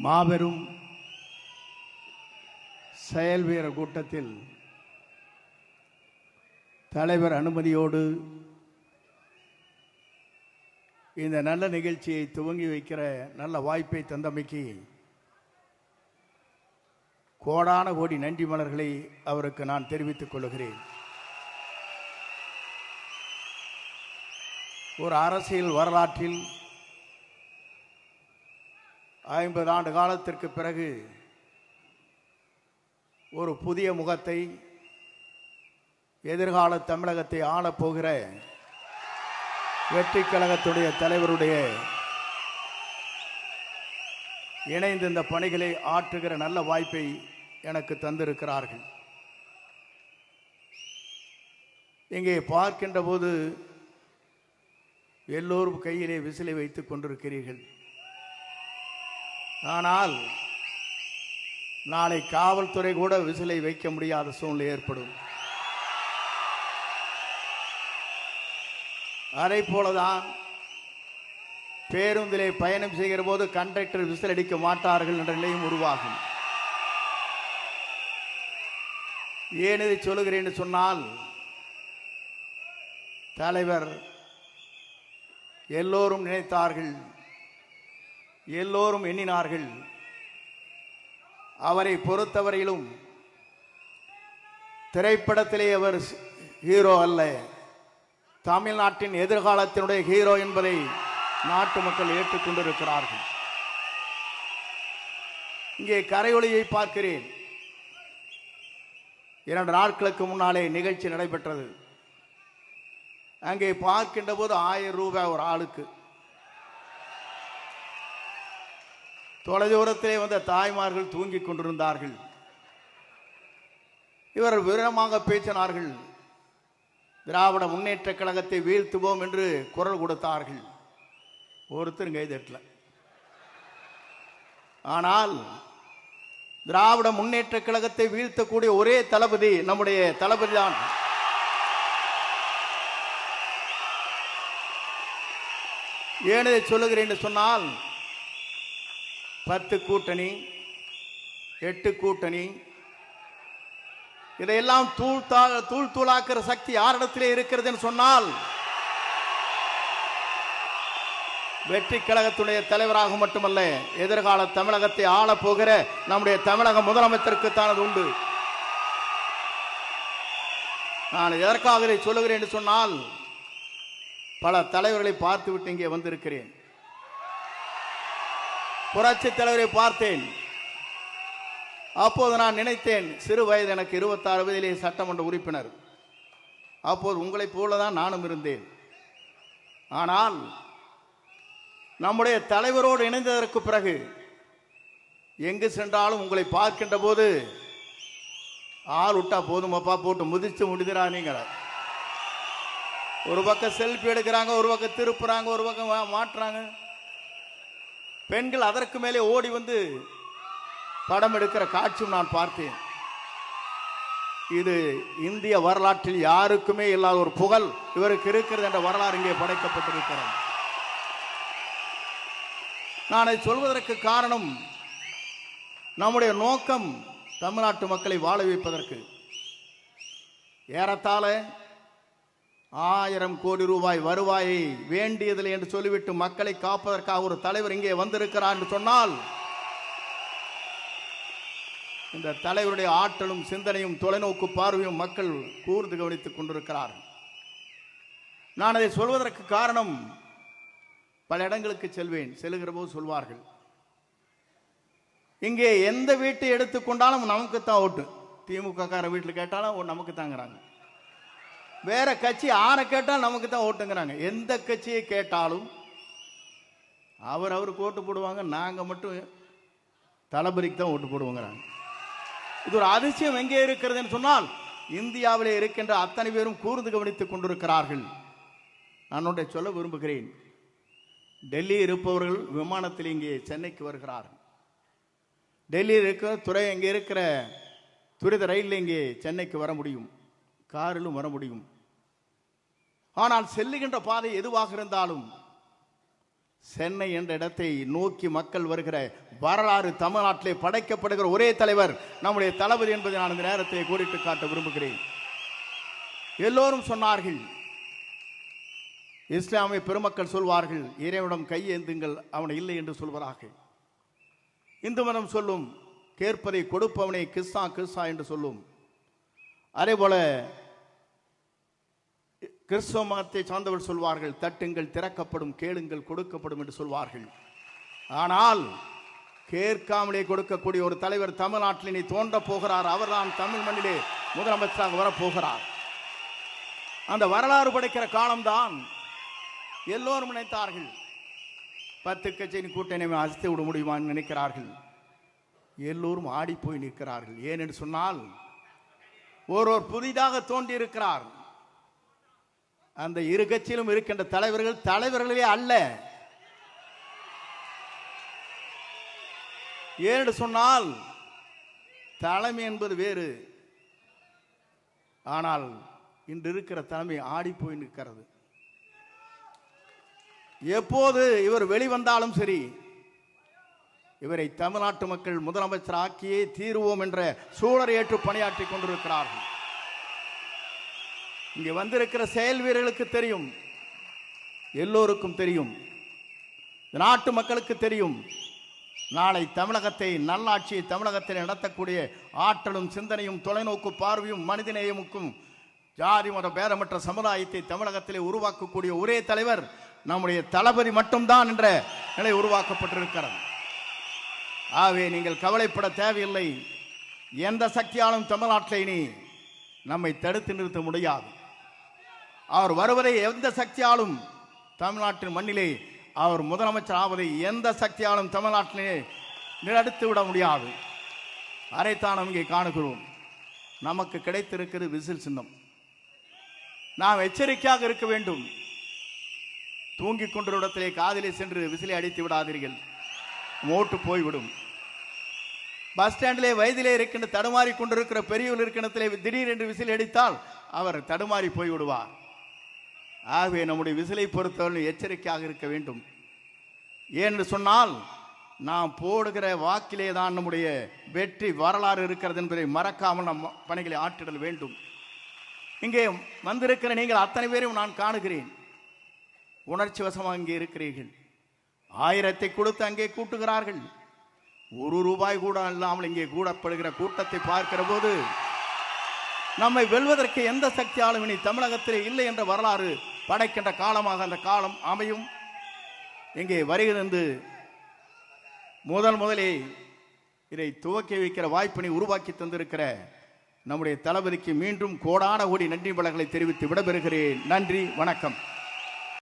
மாபெரும் செயல் வீரர் கூட்டத்தில் தலைவர் அனுமதியோடு இந்த நல்ல நிகழ்ச்சியை துவங்கி வைக்கிற நல்ல வாய்ப்பை தந்தமைக்கு கோடான கோடி நன்றி மலர்களை அவருக்கு நான் தெரிவித்துக் கொள்கிறேன். ஒரு அரசியல் வரலாற்றில் 50 ஆண்டு காலத்திற்கு பிறகு ஒரு புதிய முகத்தை, எதிர்கால தமிழகத்தை ஆளப்போகிற வெற்றி கழகத்துடைய தலைவருடைய இணைந்து இந்த பணிகளை ஆற்றுகிற நல்ல வாய்ப்பை எனக்கு தந்திருக்கிறார்கள். இங்கே பார்க்கின்ற போது எல்லோரும் கையிலே விசிலை வைத்துக் கொண்டிருக்கிறீர்கள். ஆனால் நாளை காவல்துறை கூட விசிலை வைக்க முடியாத சூழ்நிலை ஏற்படும். அதை போலதான் பேருந்திலே பயணம் செய்கிற போது கண்டக்டர் விசில் அடிக்க மாட்டார்கள் என்ற நிலையும் உருவாகும். ஏன் இதை சொல்லுகிறேன் என்று சொன்னால், தலைவர் எல்லோரும் நினைத்தார்கள், எல்லோரும் எண்ணினார்கள். அவரை பொறுத்தவரையிலும் திரைப்படத்திலே அவர் ஹீரோ அல்ல, தமிழ்நாட்டின் எதிர்காலத்தினுடைய ஹீரோ என்பதை நாட்டு மக்கள் ஏற்றுக்கொண்டிருக்கிறார்கள். இங்கே கரையொலியை பார்க்கிறேன். 2 நாட்களுக்கு முன்னாலே நிகழ்ச்சி நடைபெற்றது. அங்கே பார்க்கின்ற போது 1000 ரூபாய் ஒரு ஆளுக்கு. தொலைதூரத்திலே வந்த தாய்மார்கள் தூங்கிக் கொண்டிருந்தார்கள். இவர் விவரமாக பேசினார்கள். திராவிட முன்னேற்ற கழகத்தை வீழ்த்துவோம் என்று குரல் கொடுத்தார்கள். ஒருத்தர் கைதட்டல. ஆனால் திராவிட முன்னேற்ற கழகத்தை வீழ்த்தக்கூடிய ஒரே தளபதி நம்முடைய தளபதி தான். ஏன் இதை சொல்லுகிறேன் என்று சொன்னால், 10 கூட்டணி, 8 கூட்டணி, இதையெல்லாம் தூள் தூளாக்குற சக்தி யாரிடத்திலே இருக்கிறது என்று சொன்னால், வெற்றி கழகத்துடைய தலைவராக மட்டுமல்ல, எதிர்கால தமிழகத்தை ஆளப் போகிற நம்முடைய தமிழக முதலமைச்சருக்கு தான் அது உண்டு. நான் எதற்காக இதை சொல்லுகிறேன் என்று சொன்னால், பல தலைவர்களை பார்த்துவிட்டு இங்கே வந்திருக்கிறேன். புரட்சி தலைவரை பார்த்தேன். அப்போது நான் நினைத்தேன், சிறு வயது எனக்கு 26 வயதிலே சட்டமன்ற உறுப்பினர். அப்போது உங்களைப் போலதான் நானும் இருந்தேன். ஆனால் நம்முடைய தலைவரோடு இணைந்ததற்கு பிறகு எங்கு சென்றாலும் உங்களை பார்க்கின்ற போது, ஆள் விட்டா போதுமப்பா, போட்டு முதிச்சு முடிக்கிறா. நீங்கள் ஒரு பக்கம் செல்ஃபி எடுக்கிறாங்க, ஒரு பக்கம் திருப்புறாங்க, ஒரு பக்கம் மாட்டுறாங்க. பெண்கள் அதற்கு மேலே ஓடி வந்து படம் எடுக்கிற காட்சியும் நான் பார்த்தேன். இது இந்திய வரலாற்றில் யாருக்குமே இல்லாத ஒரு புகழ் இவருக்கு இருக்கிறது என்ற வரலாறு இங்கே படைக்கப்பட்டிருக்கிறது. நான் அதை சொல்வதற்கு காரணம், நம்முடைய நோக்கம் தமிழ்நாட்டு மக்களை வாழ வைப்பதற்கு. ஏறத்தாழ 1000 கோடி ரூபாய் வருவாயை வேண்டியதில்லை என்று சொல்லிவிட்டு மக்களை காப்பதற்காக ஒரு தலைவர் இங்கே வந்திருக்கிறார் என்று சொன்னால், இந்த தலைவருடைய ஆற்றலும் சிந்தனையும் தொலைநோக்கு பார்வையும் மக்கள் கூர்ந்து கவனித்துக் கொண்டிருக்கிறார்கள். நான் அதை சொல்வதற்கு காரணம், பல இடங்களுக்கு செல்லுகிற போது சொல்வார்கள், இங்கே எந்த வீட்டை எடுத்துக்கொண்டாலும் நமக்கு தான் ஓட்டு. திமுக கார வீட்டில் கேட்டாலும் நமக்கு தாங்கிறாங்க. வேற கட்சி யாரை கேட்டாலும் நமக்கு தான் ஓட்டுங்கிறாங்க. எந்த கட்சியை கேட்டாலும் அவருக்கு ஓட்டு போடுவாங்க, நாங்க மட்டும் தளபதிக்கு தான் ஓட்டு போடுவோங்கிறாங்க. இது ஒரு அதிசயம் எங்கே இருக்கிறது என்று சொன்னால், இந்தியாவிலே இருக்கின்ற அத்தனை பேரும் கூர்ந்து கவனித்துக் கொண்டிருக்கிறார்கள். நான் ஒன்றை சொல்ல விரும்புகிறேன். டெல்லி இருப்பவர்கள் விமானத்தில் இங்கே சென்னைக்கு வருகிறார்கள். டெல்லியில் இருக்கிற இங்கே இருக்கிற துரித ரயிலில் இங்கே சென்னைக்கு வர முடியும், காரிலும் வர முடியும். ஆனால் செல்லுகின்ற பாதை எதுவாக இருந்தாலும் சென்னை என்ற இடத்தை நோக்கி மக்கள் வருகிற வரலாறு தமிழ்நாட்டிலே படைக்கப்படுகிற ஒரே தலைவர் நம்முடைய தளபதி என்பதை நான் இந்த நேரத்தை கோடிட்டு காட்ட விரும்புகிறேன். எல்லோரும் சொன்னார்கள், இஸ்லாமிய பெருமக்கள் சொல்வார்கள், இறைவனிடம் கையேந்துங்கள், அவனை இல்லை என்று சொல்வார்கள். இந்து மதம் சொல்லும், கேட்பதை கொடுப்பவனை கிஸ்ஸா கிஸ்ஸா என்று சொல்லும். அதே போல கிறிஸ்தவ மதத்தை சார்ந்தவர் சொல்வார்கள், தட்டுங்கள் திறக்கப்படும், கேளுங்கள் கொடுக்கப்படும் என்று சொல்வார்கள். ஆனால் கேட்காமலே கொடுக்கக்கூடிய ஒரு தலைவர் தமிழ்நாட்டில் இனி தோன்ற போகிறார். அவர்தான் தமிழ் மண்ணிலே முதலமைச்சராக வரப்போகிறார். அந்த வரலாறு படைக்கிற காலம்தான். எல்லோரும் நினைத்தார்கள் 10 கட்சியின் கூட்டணி அசைத்து விட முடியுமான்னு நினைக்கிறார்கள். எல்லோரும் ஆடி போய் நிற்கிறார்கள். ஏன் என்று சொன்னால், ஒருவர் புதிதாக தோன்றி இருக்கிறார். அந்த இரு கட்சியிலும் இருக்கின்ற தலைவர்களே அல்ல. ஏன்னு சொன்னால், தலைமை என்பது வேறு. ஆனால் இன்று இருக்கிற தலைமை ஆடி போய் நிற்கிறது. எப்போது இவர் வெளிவந்தாலும் சரி, இவரை தமிழ்நாட்டு மக்கள் முதலமைச்சர் ஆக்கியே தீர்வோம் என்ற சூழலை ஏற்று பணியாற்றி கொண்டிருக்கிறார்கள். இங்கே வந்திருக்கிற செயல் வீரர்களுக்கு தெரியும், எல்லோருக்கும் தெரியும், நாட்டு மக்களுக்கு தெரியும், நாளை தமிழகத்தை நல்லாட்சியை தமிழகத்தில் நடத்தக்கூடிய ஆற்றலும் சிந்தனையும் தொலைநோக்கு பார்வையும் மனிதநேயமுக்கும் ஜாதி மத பேரமற்ற சமுதாயத்தை தமிழகத்திலே உருவாக்கக்கூடிய ஒரே தலைவர் நம்முடைய தளபதி மட்டும்தான் என்ற நிலை உருவாக்கப்பட்டிருக்கிறது. ஆகவே நீங்கள் கவலைப்பட தேவையில்லை. எந்த சக்தியாலும் தமிழ்நாட்டில் இனி நம்மை தடுத்து நிறுத்த முடியாது. அவர் வருவதை எந்த சக்தியாலும் தமிழ்நாட்டின் மண்ணிலே அவர் முதலமைச்சர் ஆவதை எந்த சக்தியாலும் தமிழ்நாட்டிலே நிறுத்தி விட முடியாது. அதைத்தான் இங்கே காணுகிறோம். நமக்கு கிடைத்திருக்கிறது விசில் சின்னம். நாம் எச்சரிக்கையாக இருக்க வேண்டும். தூங்கிக் கொண்டிருந்த இடத்திலே காதிலே சென்று விசிலை அடித்து விடாதீர்கள், ஓட்டு போய்விடும். பஸ் ஸ்டாண்டிலே வயதிலே இருக்கின்ற தடுமாறி கொண்டிருக்கிற பெரியவர் இருக்கின்றத்திலே திடீரென்று விசில் அடித்தால் அவர் தடுமாறி போய்விடுவார். ஆகவே நம்முடைய விசிலை பொறுத்தவரை எச்சரிக்கையாக இருக்க வேண்டும். ஏனென்று சொன்னால், நாம் போடுகிற வாக்கிலே தான் நம்முடைய வெற்றி வரலாறு இருக்கிறது என்பதை மறக்காமல் நம் பணிகளை ஆற்றிடல் வேண்டும். இங்கே வந்திருக்கிற நீங்கள் அத்தனை பேரையும் நான் காணுகிறேன். உணர்ச்சி வசமாக இங்கே இருக்கிறீர்கள். 1000 கொடுத்து அங்கே கூட்டுகிறார்கள். 1 ரூபாய் கூட இல்லாமல் இங்கே கூடப்படுகிற கூட்டத்தை பார்க்கிற போது, நம்மை வெல்வதற்கு எந்த சக்தியாலும் இனி தமிழகத்திலே இல்லை என்ற வரலாறு படைக்கின்ற காலமாக அந்த காலம் அமையும். இங்கே வருகிறது முதலே இதை துவக்கி வைக்கிற வாய்ப்பினை உருவாக்கி தந்திருக்கிற நம்முடைய தளபதிக்கு மீண்டும் கோடான கோடி நன்றி வளங்களை தெரிவித்து விடைபெறுகிறேன். நன்றி, வணக்கம்.